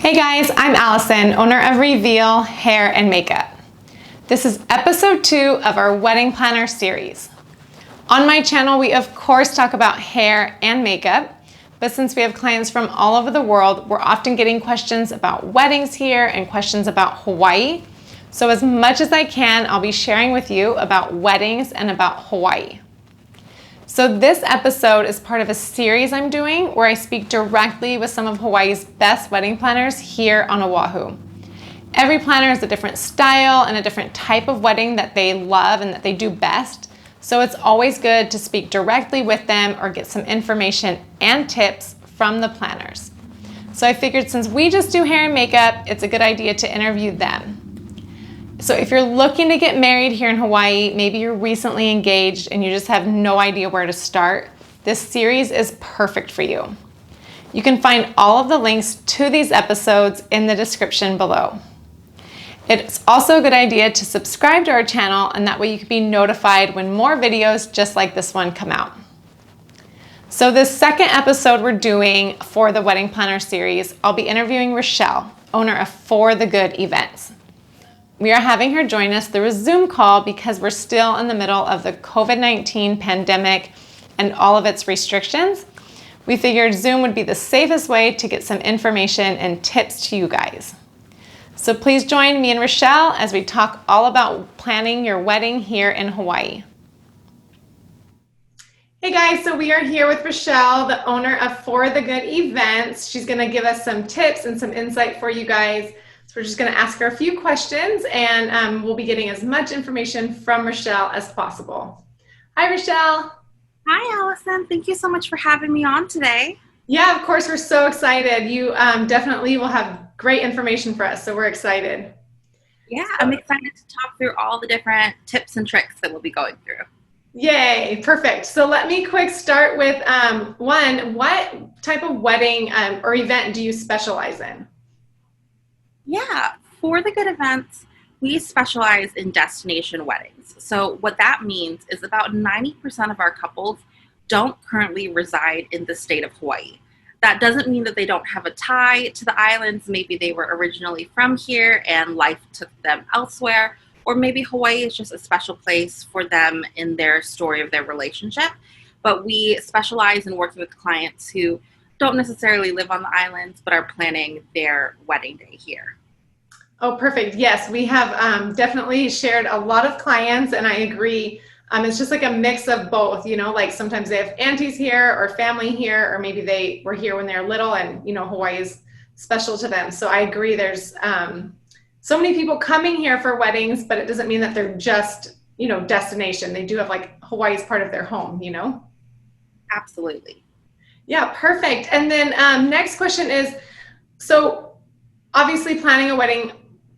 Hey guys, I'm Allison, owner of Reveal Hair and Makeup. This is episode 2 of our wedding planner series. On my channel, we of course talk about hair and makeup, but since we have clients from all over the world, we're often getting questions about weddings here and questions about Hawaii. So as much as I can, I'll be sharing with you about weddings and about Hawaii. So this episode is part of a series I'm doing where I speak directly with some of Hawaii's best wedding planners here on Oahu. Every planner is a different style and a different type of wedding that they love and that they do best. So it's always good to speak directly with them or get some information and tips from the planners. So I figured since we just do hair and makeup, it's a good idea to interview them. So if you're looking to get married here in Hawaii, maybe you're recently engaged and you just have no idea where to start, this series is perfect for you. You can find all of the links to these episodes in the description below. It's also a good idea to subscribe to our channel, and that way you can be notified when more videos just like this one come out. So this second episode we're doing for the Wedding Planner series, I'll be interviewing Richel, owner of For the Good Events. We are having her join us through a Zoom call because we're still in the middle of the COVID-19 pandemic and all of its restrictions. We figured Zoom would be the safest way to get some information and tips to you guys. So please join me and Richel as we talk all about planning your wedding here in Hawaii. Hey guys, so we are here with Richel, the owner of For the Good Events. She's going to give us some tips and some insight for you guys. So we're just going to ask her a few questions, and we'll be getting as much information from Richel as possible. Hi, Richel. Hi, Allison. Thank you so much for having me on today. Yeah, of course. We're so excited. You definitely will have great information for us, so we're excited. Yeah, I'm excited to talk through all the different tips and tricks that we'll be going through. Yay, perfect. So let me quick start with one, what type of wedding or event do you specialize in? Yeah, For the Good Events, we specialize in destination weddings. So what that means is about 90% of our couples don't currently reside in the state of Hawaii. That doesn't mean that they don't have a tie to the islands. Maybe they were originally from here and life took them elsewhere, or maybe Hawaii is just a special place for them in their story of their relationship. But we specialize in working with clients who don't necessarily live on the islands, but are planning their wedding day here. Oh, perfect. Yes, we have definitely shared a lot of clients, and I agree. It's just like a mix of both, you know, like sometimes they have aunties here or family here, or maybe they were here when they were little and, you know, Hawaii is special to them. So I agree. There's so many people coming here for weddings, but it doesn't mean that they're just, you know, destination. They do have like Hawaii is part of their home, you know? Absolutely. Yeah, perfect. And then next question is, so obviously planning a wedding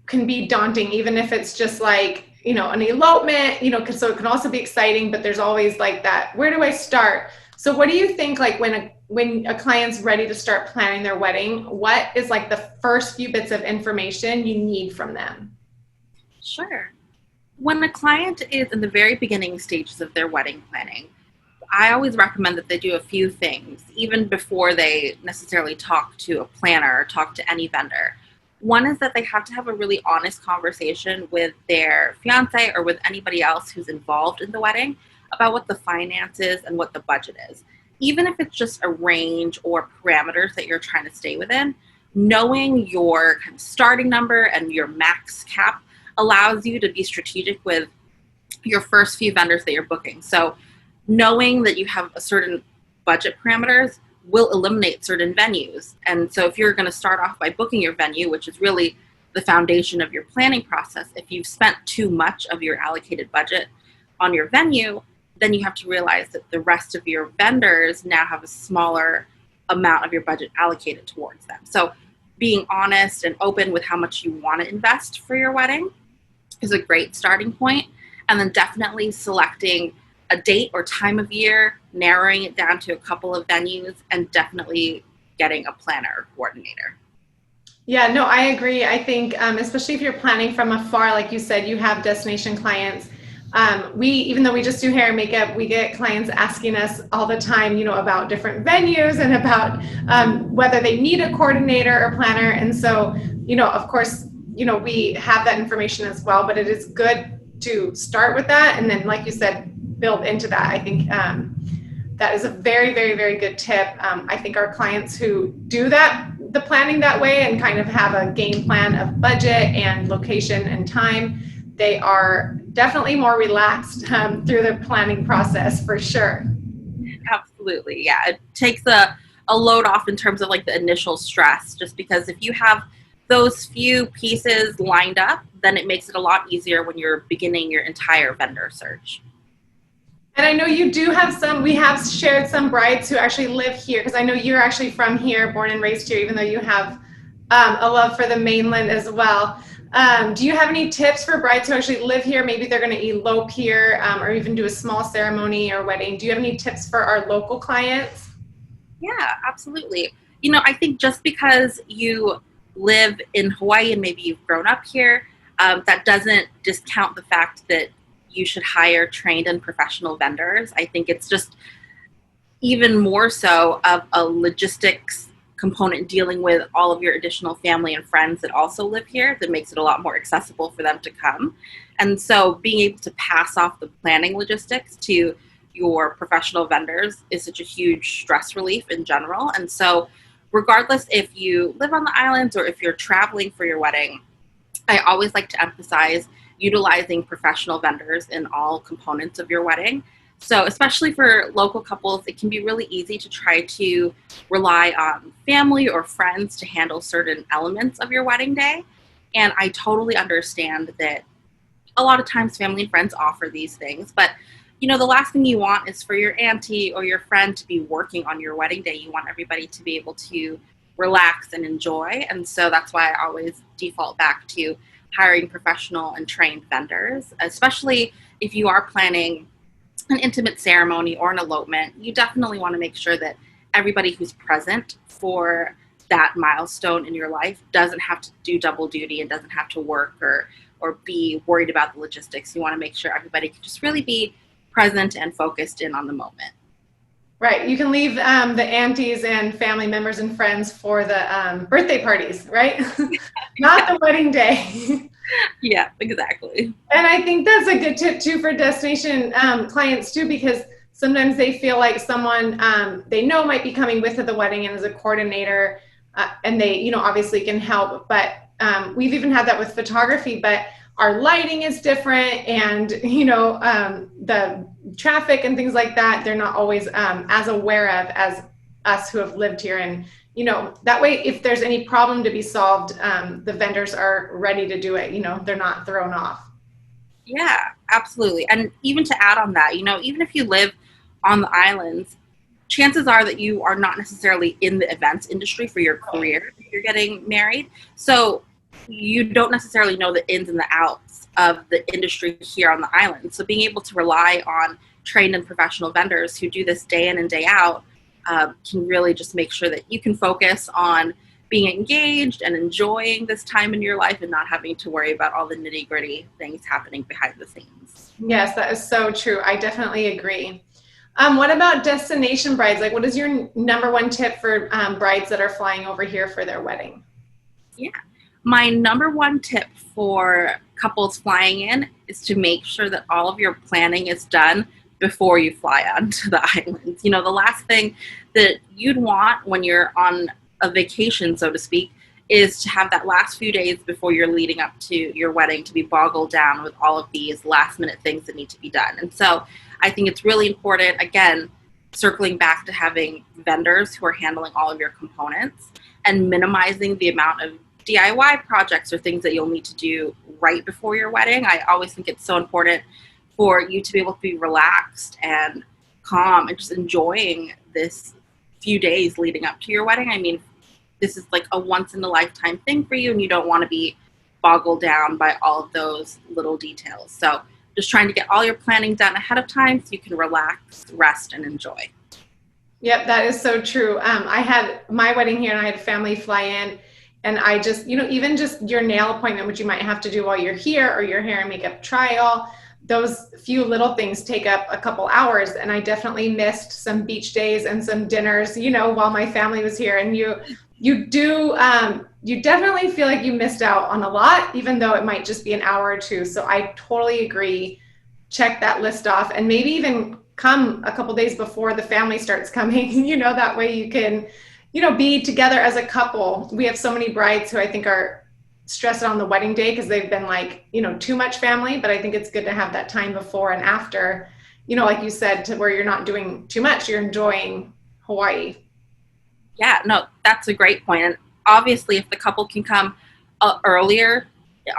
can be daunting, even if it's just like, you know, an elopement, you know, so it can also be exciting, but there's always like that, where do I start? So what do you think, like when a client's ready to start planning their wedding, what is like the first few bits of information you need from them? Sure. When a client is in the very beginning stages of their wedding planning, I always recommend that they do a few things, even before they necessarily talk to a planner or talk to any vendor. One is that they have to have a really honest conversation with their fiance or with anybody else who's involved in the wedding about what the finances and what the budget is. Even if it's just a range or parameters that you're trying to stay within, knowing your kind of starting number and your max cap allows you to be strategic with your first few vendors that you're booking. So knowing that you have a certain budget parameters will eliminate certain venues. And so if you're going to start off by booking your venue, which is really the foundation of your planning process, if you've spent too much of your allocated budget on your venue, then you have to realize that the rest of your vendors now have a smaller amount of your budget allocated towards them. So being honest and open with how much you want to invest for your wedding is a great starting point. And then definitely selecting a date or time of year, narrowing it down to a couple of venues, and definitely getting a planner or coordinator. Yeah, no, I agree. I think, especially if you're planning from afar, like you said, you have destination clients. Even though we just do hair and makeup, we get clients asking us all the time, about different venues and about whether they need a coordinator or planner. And so, of course, we have that information as well, but it is good to start with that. And then, like you said, build into that. I think that is a very, very, very good tip. I think our clients who do the planning that way and kind of have a game plan of budget and location and time, they are definitely more relaxed through the planning process for sure. Absolutely. Yeah. It takes a load off in terms of like the initial stress, just because if you have those few pieces lined up, then it makes it a lot easier when you're beginning your entire vendor search. And I know you do have we have shared some brides who actually live here, because I know you're actually from here, born and raised here, even though you have a love for the mainland as well. Do you have any tips for brides who actually live here? Maybe they're going to elope here or even do a small ceremony or wedding. Do you have any tips for our local clients? Yeah, absolutely. I think just because you live in Hawaii and maybe you've grown up here, that doesn't discount the fact that you should hire trained and professional vendors. I think it's just even more so of a logistics component dealing with all of your additional family and friends that also live here that makes it a lot more accessible for them to come. And so being able to pass off the planning logistics to your professional vendors is such a huge stress relief in general. And so regardless if you live on the islands or if you're traveling for your wedding, I always like to emphasize utilizing professional vendors in all components of your wedding. So especially for local couples, it can be really easy to try to rely on family or friends to handle certain elements of your wedding day. And I totally understand that a lot of times family and friends offer these things, but the last thing you want is for your auntie or your friend to be working on your wedding day. You want everybody to be able to relax and enjoy. And so that's why I always default back to hiring professional and trained vendors, especially if you are planning an intimate ceremony or an elopement. You definitely want to make sure that everybody who's present for that milestone in your life doesn't have to do double duty and doesn't have to work or be worried about the logistics. You want to make sure everybody can just really be present and focused in on the moment. Right. You can leave the aunties and family members and friends for the birthday parties, right? Not the wedding day. Yeah, exactly. And I think that's a good tip too for destination clients too, because sometimes they feel like someone they know might be coming with to the wedding and is a coordinator and they, obviously can help. But we've even had that with photography, but our lighting is different and, the traffic and things like that, they're not always as aware of as us who have lived here. And, that way, if there's any problem to be solved, the vendors are ready to do it. They're not thrown off. Yeah, absolutely. And even to add on that, even if you live on the islands, chances are that you are not necessarily in the events industry for your career if you're getting married. So you don't necessarily know the ins and the outs of the industry here on the island. So being able to rely on trained and professional vendors who do this day in and day out can really just make sure that you can focus on being engaged and enjoying this time in your life and not having to worry about all the nitty-gritty things happening behind the scenes. Yes, that is so true. I definitely agree. What about destination brides? Like, what is your number one tip for brides that are flying over here for their wedding? Yeah. My number one tip for couples flying in is to make sure that all of your planning is done before you fly onto the islands. The last thing that you'd want when you're on a vacation, so to speak, is to have that last few days before you're leading up to your wedding to be boggled down with all of these last minute things that need to be done. And so I think it's really important, again, circling back to having vendors who are handling all of your components and minimizing the amount of DIY projects or things that you'll need to do right before your wedding. I always think it's so important for you to be able to be relaxed and calm and just enjoying this few days leading up to your wedding. I mean, this is like a once in a lifetime thing for you and you don't want to be boggled down by all of those little details. So just trying to get all your planning done ahead of time so you can relax, rest, and enjoy. Yep, that is so true. I had my wedding here and I had family fly in. And I just, even just your nail appointment, which you might have to do while you're here, or your hair and makeup trial, those few little things take up a couple hours. And I definitely missed some beach days and some dinners, while my family was here. And you definitely feel like you missed out on a lot, even though it might just be an hour or two. So I totally agree. Check that list off, and maybe even come a couple days before the family starts coming, that way you can, be together as a couple. We have so many brides who I think are stressed on the wedding day because they've been like, too much family, but I think it's good to have that time before and after, like you said, to where you're not doing too much, you're enjoying Hawaii. Yeah, no, that's a great point. And obviously, if the couple can come earlier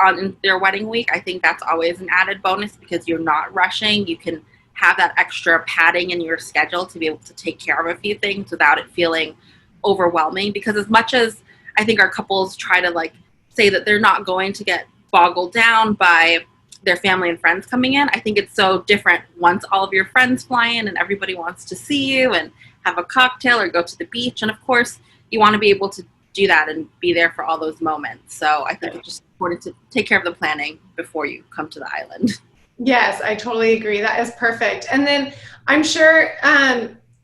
on their wedding week, I think that's always an added bonus because you're not rushing. You can have that extra padding in your schedule to be able to take care of a few things without it feeling overwhelming. Because as much as I think our couples try to say that they're not going to get boggled down by their family and friends coming in, I think it's so different once all of your friends fly in and everybody wants to see you and have a cocktail or go to the beach. And of course, you want to be able to do that and be there for all those moments. So I think it's just important to take care of the planning before you come to the island. Yes, I totally agree. That is perfect. And then I'm sure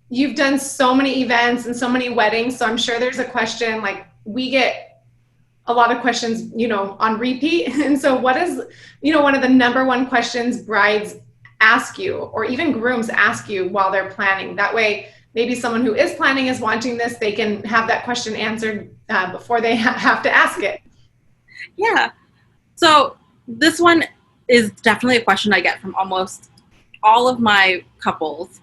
you've done so many events and so many weddings. So I'm sure there's a question, we get a lot of questions, on repeat. And so what is, one of the number one questions brides ask you, or even grooms ask you while they're planning? That way, maybe someone who is planning is watching this, they can have that question answered before they have to ask it. Yeah. So this one is definitely a question I get from almost all of my couples.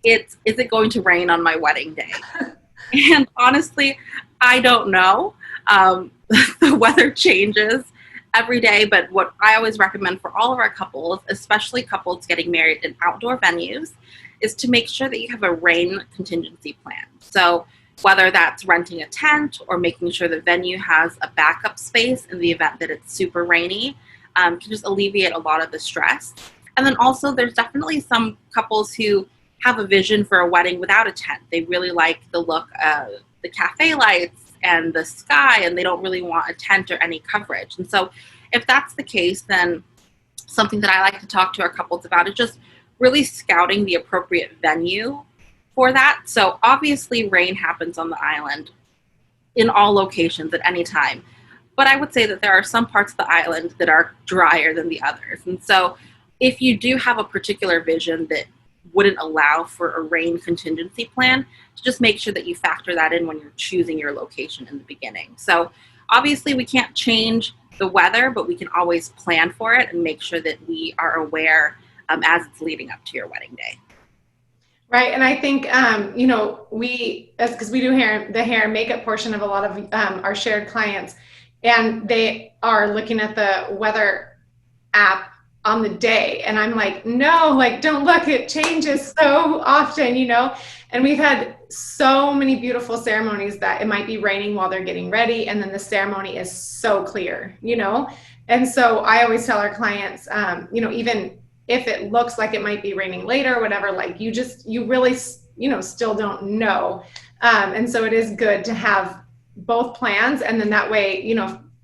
Is it going to rain on my wedding day? And honestly, I don't know. The weather changes every day, but what I always recommend for all of our couples, especially couples getting married in outdoor venues, is to make sure that you have a rain contingency plan. So whether that's renting a tent or making sure the venue has a backup space in the event that it's super rainy, can just alleviate a lot of the stress. And then also there's definitely some couples who have a vision for a wedding without a tent. They really like the look of the cafe lights and the sky, and they don't really want a tent or any coverage. And so if that's the case, then something that I like to talk to our couples about is just really scouting the appropriate venue for that. So obviously rain happens on the island in all locations at any time. But I would say that there are some parts of the island that are drier than the others. And so if you do have a particular vision that wouldn't allow for a rain contingency plan, to just make sure that you factor that in when you're choosing your location in the beginning. So obviously we can't change the weather, but we can always plan for it and make sure that we are aware as it's leading up to your wedding day. Right. And I think, because we do the hair and makeup portion of a lot of our shared clients, and they are looking at the weather app on the day. And I'm like, no, don't look, it changes so often, and we've had so many beautiful ceremonies that it might be raining while they're getting ready. And then the ceremony is so clear, and so I always tell our clients, even if it looks like it might be raining later or whatever, you really, still don't know. And so it is good to have both plans. And then that way,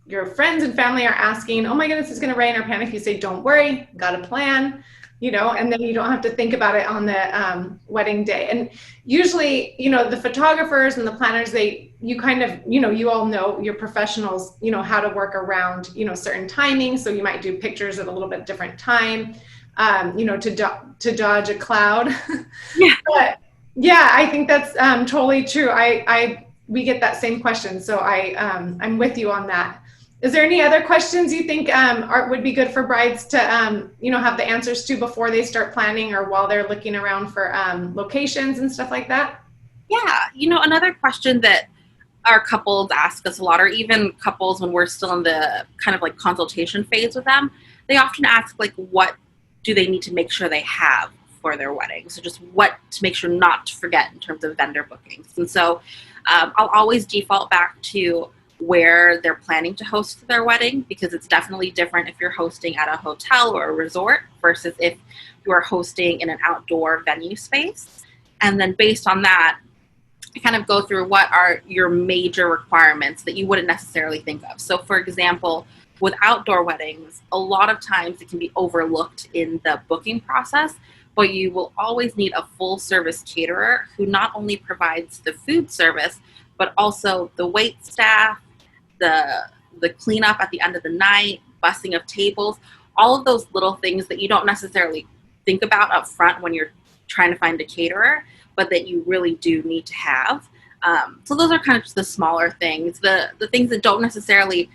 your friends and family are asking, oh my goodness, it's going to rain or panic. You say, don't worry, got a plan, and then you don't have to think about it on the wedding day. And usually, the photographers and the planners, you kind of, you all know, you're professionals, how to work around, certain timing. So you might do pictures at a little bit different time, to dodge a cloud. Yeah. But yeah, I think that's totally true. We get that same question. So I'm with you on that. Is there any other questions you think would be good for brides to, have the answers to before they start planning or while they're looking around for locations and stuff like that? Yeah. Another question that our couples ask us a lot, or even couples when we're still in the kind of consultation phase with them, they often ask what do they need to make sure they have for their wedding? So just what to make sure not to forget in terms of vendor bookings. And so I'll always default back to where they're planning to host their wedding, because it's definitely different if you're hosting at a hotel or a resort versus if you are hosting in an outdoor venue space. And then based on that, I kind of go through what are your major requirements that you wouldn't necessarily think of. So, for example, with outdoor weddings, a lot of times it can be overlooked in the booking process, but you will always need a full service caterer who not only provides the food service, but also the wait staff, the cleanup at the end of the night, bussing of tables, all of those little things that you don't necessarily think about up front when you're trying to find a caterer, but that you really do need to have. So those are kind of just the smaller things, the things that don't necessarily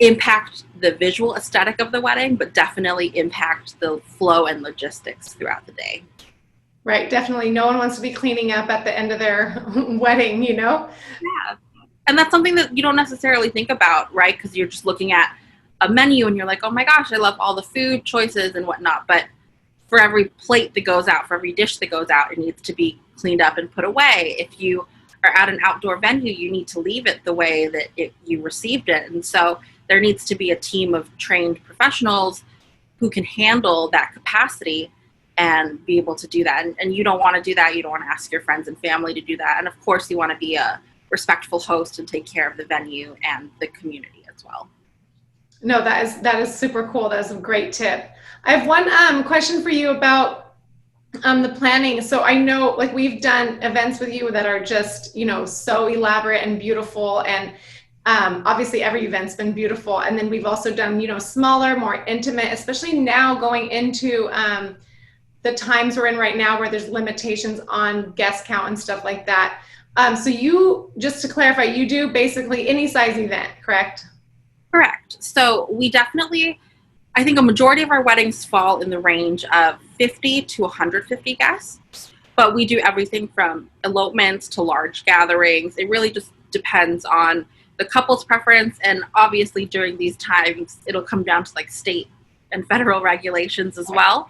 impact the visual aesthetic of the wedding, but definitely impact the flow and logistics throughout the day. Right, definitely. No one wants to be cleaning up at the end of their wedding, you know? Yeah. And that's something that you don't necessarily think about, right? Because you're just looking at a menu and you're like, oh my gosh, I love all the food choices and whatnot. But for every plate that goes out, for every dish that goes out, it needs to be cleaned up and put away. If you are at an outdoor venue, you need to leave it the way that you received it. And so there needs to be a team of trained professionals who can handle that capacity and be able to do that. And you don't want to do that. You don't want to ask your friends and family to do that. And of course, you want to be a respectful host and take care of the venue and the community as well. No, that is super cool. That is a great tip. I have one question for you about the planning. So I know, like, we've done events with you that are just, you know, so elaborate and beautiful, and obviously every event's been beautiful. And then we've also done, you know, smaller, more intimate, especially now going into the times we're in right now where there's limitations on guest count and stuff like that. So you, just to clarify, you do basically any size event, correct? Correct. So we definitely, I think a majority of our weddings fall in the range of 50 to 150 guests, but we do everything from elopements to large gatherings. It really just depends on the couple's preference. And obviously during these times, it'll come down to like state and federal regulations as well.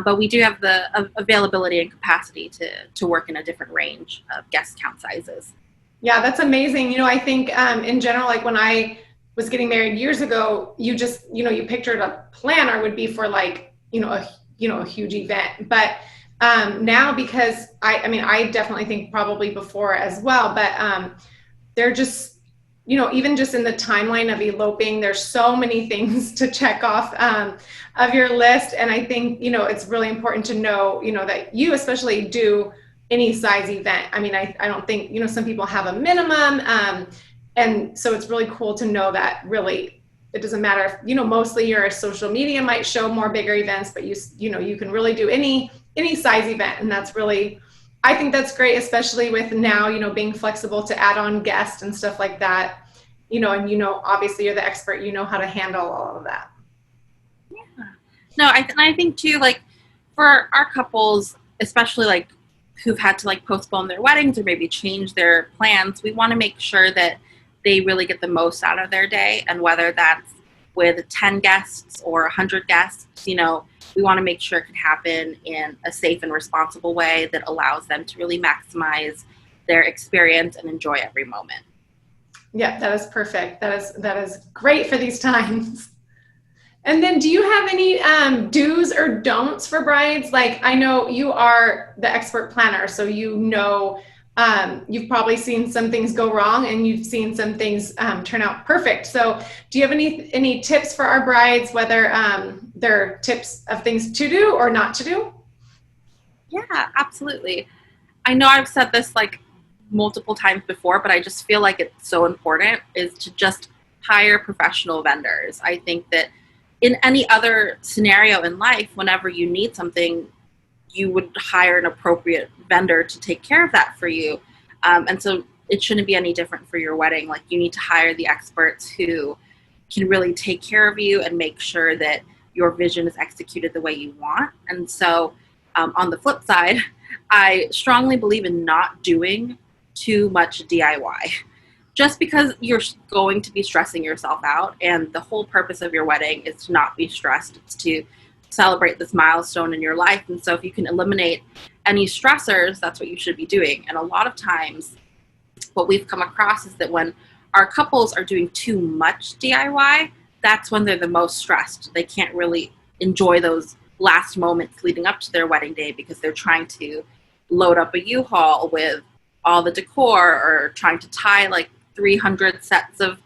But we do have the availability and capacity to work in a different range of guest count sizes. Yeah, that's amazing. You know, I think in general, like when I was getting married years ago, you just, you know, you pictured a planner would be for like, a huge event. But now, because I mean, I definitely think probably before as well, but they're just, you know, even just in the timeline of eloping, there's so many things to check off of your list. And I think, you know, it's really important to know, you know, that you especially do any size event. I mean, I don't think, you know, some people have a minimum. And so it's really cool to know that really it doesn't matter if, you know, mostly your social media might show more bigger events, but you know, you can really do any size event. And that's really, I think that's great, especially with now, you know, being flexible to add on guests and stuff like that, you know, and, you know, obviously you're the expert, you know how to handle all of that. Yeah. No, I think too, like for our couples, especially like who've had to like postpone their weddings or maybe change their plans, we want to make sure that they really get the most out of their day. And whether that's with 10 guests or 100 guests, you know, we want to make sure it can happen in a safe and responsible way that allows them to really maximize their experience and enjoy every moment. Yeah, that is perfect. That is great for these times. And then do you have any do's or don'ts for brides? Like, I know you are the expert planner, so you know, you've probably seen some things go wrong and you've seen some things turn out perfect. So do you have any tips for our brides, whether they're tips of things to do or not to do? Yeah, absolutely. I know I've said this like multiple times before, but I just feel like it's so important is to just hire professional vendors. I think that in any other scenario in life, whenever you need something, you would hire an appropriate vendor to take care of that for you. And so it shouldn't be any different for your wedding. Like, you need to hire the experts who can really take care of you and make sure that your vision is executed the way you want. And so on the flip side, I strongly believe in not doing too much DIY. Just because you're going to be stressing yourself out, and the whole purpose of your wedding is to not be stressed. It's to celebrate this milestone in your life. And so if you can eliminate any stressors, that's what you should be doing. And a lot of times what we've come across is that when our couples are doing too much DIY, that's when they're the most stressed. They can't really enjoy those last moments leading up to their wedding day because they're trying to load up a U-Haul with all the decor or trying to tie like 300 sets of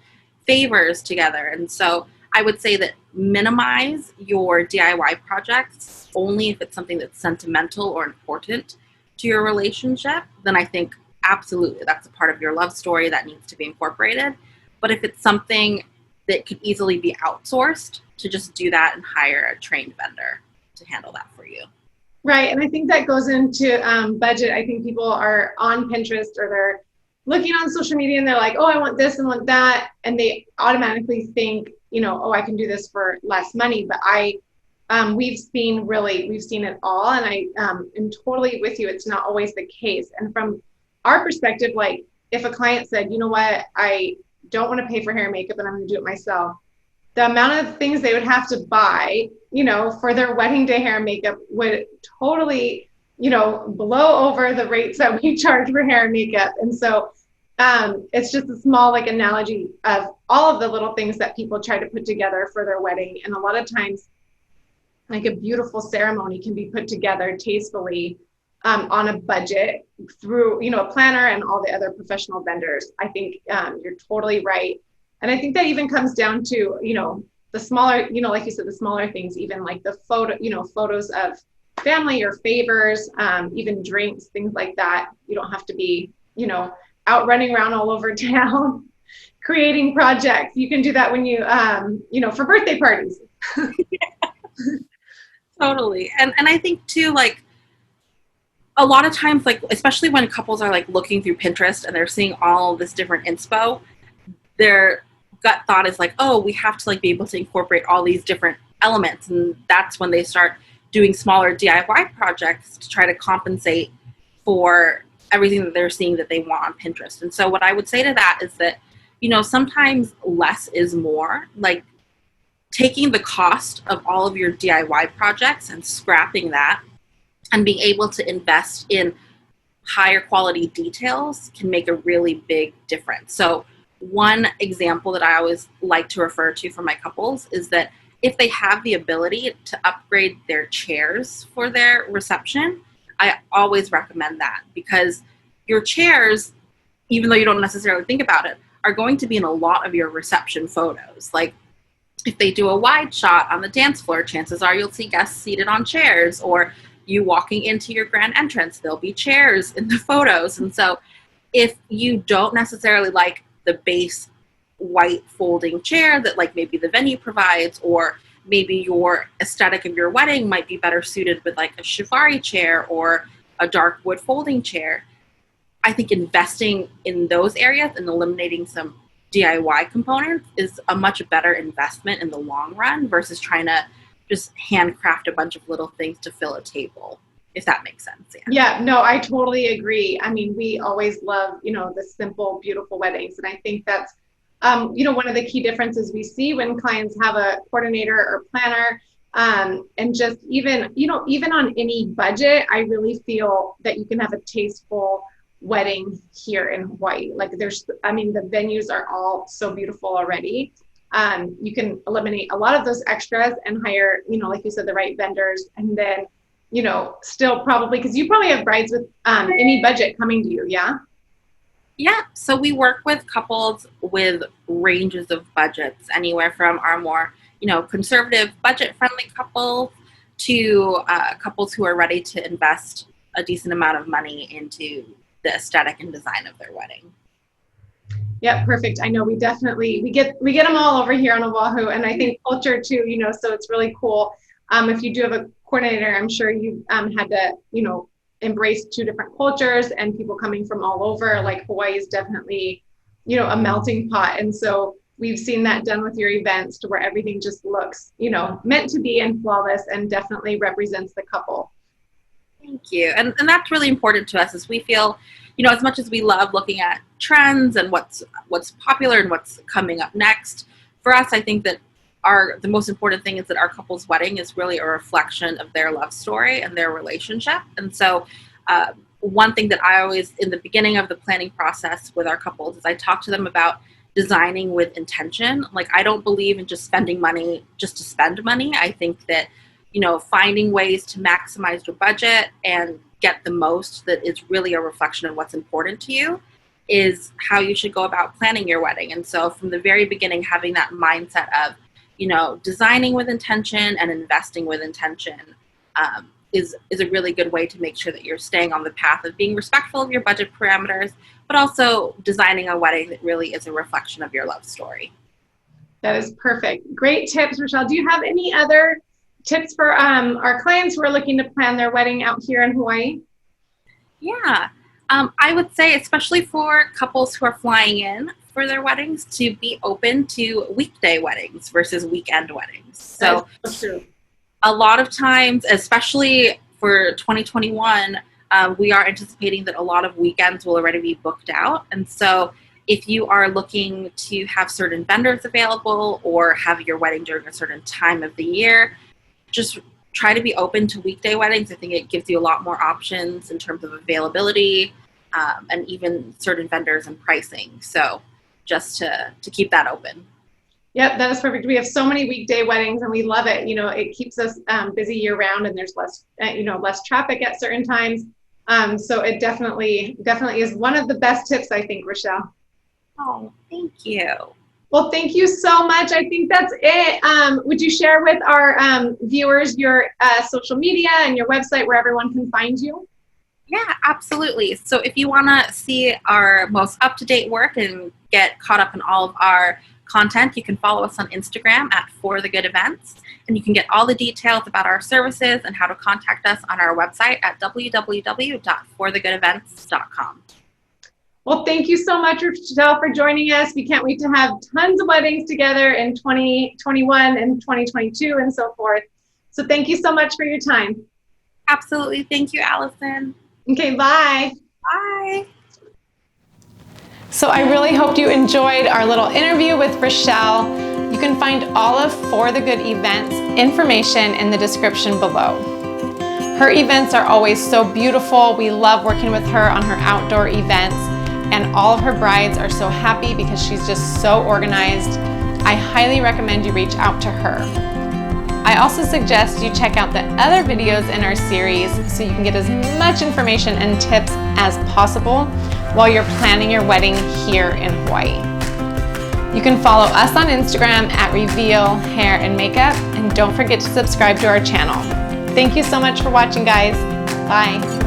favors together. And so I would say that minimize your DIY projects only if it's something that's sentimental or important to your relationship. Then I think absolutely that's a part of your love story that needs to be incorporated. But if it's something that could easily be outsourced, to just do that and hire a trained vendor to handle that for you. Right. And I think that goes into budget. I think people are on Pinterest or they're looking on social media and they're like, oh, I want this and want that. And they automatically think, oh, I can do this for less money. But we've seen it all. And I am totally with you. It's not always the case. And from our perspective, like if a client said, you know what, I don't want to pay for hair and makeup and I'm going to do it myself, the amount of things they would have to buy, for their wedding day hair and makeup would totally, blow over the rates that we charge for hair and makeup. And so it's just a small analogy of all of the little things that people try to put together for their wedding. And a lot of times, like a beautiful ceremony can be put together tastefully on a budget through, a planner and all the other professional vendors. I think you're totally right. And I think that even comes down to, the smaller, like you said, the smaller things, even like the photos of family or favors, even drinks, things like that. You don't have to be, out running around all over town, creating projects. You can do that when you, for birthday parties. Totally. And I think too, a lot of times, especially when couples are looking through Pinterest and they're seeing all this different inspo, their gut thought is oh, we have to be able to incorporate all these different elements. And that's when they start doing smaller DIY projects to try to compensate for everything that they're seeing that they want on Pinterest. And so what I would say to that is that, sometimes less is more. Taking the cost of all of your DIY projects and scrapping that and being able to invest in higher quality details can make a really big difference. So one example that I always like to refer to for my couples is that if they have the ability to upgrade their chairs for their reception, I always recommend that, because your chairs, even though you don't necessarily think about it, are going to be in a lot of your reception photos. If they do a wide shot on the dance floor, chances are you'll see guests seated on chairs, or you walking into your grand entrance, there'll be chairs in the photos. And so if you don't necessarily like the base white folding chair that maybe the venue provides, or maybe your aesthetic of your wedding might be better suited with a chiffari chair or a dark wood folding chair, I think investing in those areas and eliminating some DIY components is a much better investment in the long run versus trying to just handcraft a bunch of little things to fill a table, if that makes sense. Yeah, no, I totally agree. I mean, we always love, the simple, beautiful weddings. And I think that's, one of the key differences we see when clients have a coordinator or planner, and just even on any budget, I really feel that you can have a tasteful wedding here in Hawaii. The venues are all so beautiful already. You can eliminate a lot of those extras and hire, like you said, the right vendors. And then, still probably, because you probably have brides with any budget coming to you. Yeah. Yeah. So we work with couples with ranges of budgets, anywhere from our more, conservative budget friendly couples to couples who are ready to invest a decent amount of money into the aesthetic and design of their wedding. Yeah, perfect. I know we get them all over here on Oahu, and I think culture too, so it's really cool. If you do have a coordinator, I'm sure you had to, embrace two different cultures and people coming from all over. Hawaii is definitely, a melting pot. And so we've seen that done with your events to where everything just looks, meant to be and flawless, and definitely represents the couple. Thank you. And that's really important to us, as we feel, as much as we love looking at trends and what's popular and what's coming up next, for us, I think that the most important thing is that our couple's wedding is really a reflection of their love story and their relationship. And so one thing that I always, in the beginning of the planning process with our couples, is I talk to them about designing with intention. I don't believe in just spending money just to spend money. I think that, finding ways to maximize your budget and get the most, that is really a reflection of what's important to you, is how you should go about planning your wedding. And so from the very beginning, having that mindset of, designing with intention and investing with intention is a really good way to make sure that you're staying on the path of being respectful of your budget parameters, but also designing a wedding that really is a reflection of your love story. That is perfect. Great tips, Richel. Do you have any other tips for our clients who are looking to plan their wedding out here in Hawaii? Yeah. I would say, especially for couples who are flying in for their weddings, to be open to weekday weddings versus weekend weddings. So true. A lot of times, especially for 2021, we are anticipating that a lot of weekends will already be booked out. And so if you are looking to have certain vendors available or have your wedding during a certain time of the year, just try to be open to weekday weddings. I think it gives you a lot more options in terms of availability, and even certain vendors and pricing. So just to keep that open. Yep, that is perfect. We have so many weekday weddings and we love it. It keeps us busy year round, and there's less traffic at certain times. So it definitely is one of the best tips, I think, Richel. Oh, thank you. Well, thank you so much. I think that's it. Would you share with our viewers your social media and your website where everyone can find you? Yeah, absolutely. So if you want to see our most up-to-date work and get caught up in all of our content, you can follow us on Instagram at For The Good Events, and you can get all the details about our services and how to contact us on our website at www.forthegoodevents.com. Well, thank you so much, Richel, for joining us. We can't wait to have tons of weddings together in 2021 and 2022 and so forth. So thank you so much for your time. Absolutely. Thank you, Allison. Okay, bye. Bye. So I really hope you enjoyed our little interview with Richel. You can find all of For The Good Events information in the description below. Her events are always so beautiful. We love working with her on her outdoor events, and all of her brides are so happy because she's just so organized. I highly recommend you reach out to her. I also suggest you check out the other videos in our series so you can get as much information and tips as possible while you're planning your wedding here in Hawaii. You can follow us on Instagram at Reveal Hair and Makeup, and don't forget to subscribe to our channel. Thank you so much for watching, guys. Bye.